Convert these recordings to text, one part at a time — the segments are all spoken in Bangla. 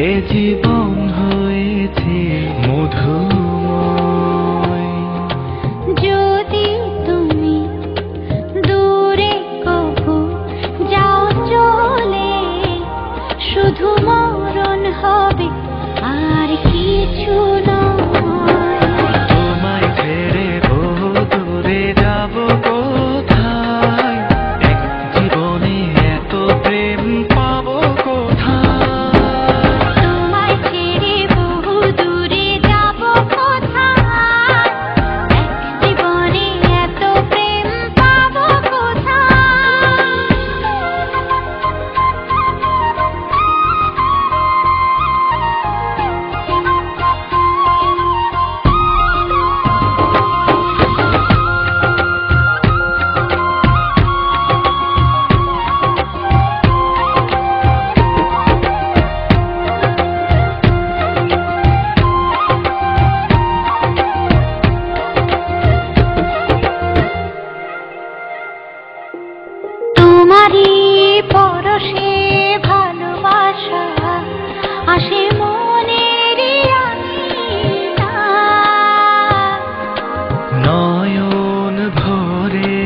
এ জীবন হয়েছে মধুময়। যদি তুমি দূরে কবু যাও চলে, শুধু মরণ হবে আর কিছু নয়। তোমায় ছেড়ে বহু দূরে যাব কোথায়, এক জীবনে এত প্রেম পাবো কোথায়। তোমায় ছেড়ে বহু দূরে যাব কোথায়, এক জীবনে এত প্রেম পাবো কোথায়। তোমারই পরশে ভালোবাসা আসে মনের নয়ন ভরে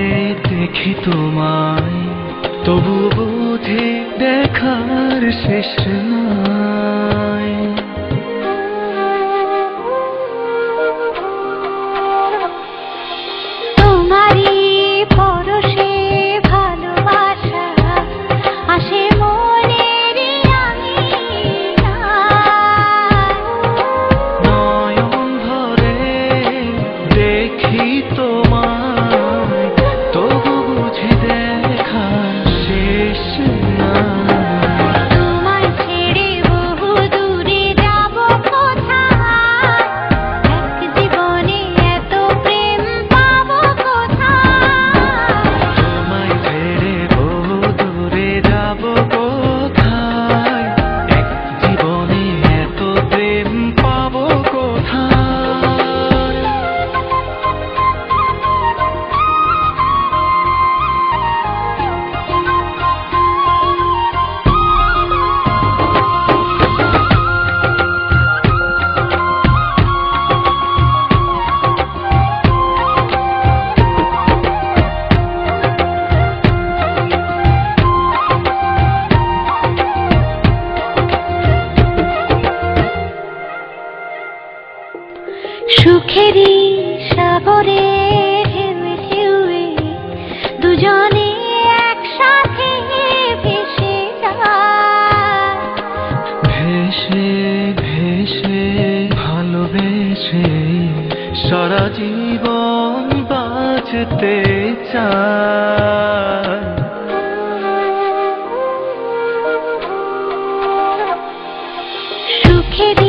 দেখি তোমায়, তবু বুঝে দেখার শেষ নাই। তোমারই পরশে ভালোবাসা আসে মনের নয়ন ভরে দেখি তোমায়, তবু বুঝে দেখার শেষ নাই। তোমায় ছেড়ে বহু দূরে যাব কোথায়, এক জীবনে এত প্রেম পাবো কোথায়। তোমায় ছেড়ে বহু দূরে যাব কোথায়, এক জীবনে এত প্রেম পাবো কোথায়। সুখেরই সাগরে ঢেউয়ে ঢেউয়ে দুজনে একসাথে ভেসে যায়। ভেসে ভেসে ভালোবেসে সারা জীবন বাঁচতে চায়। সুখের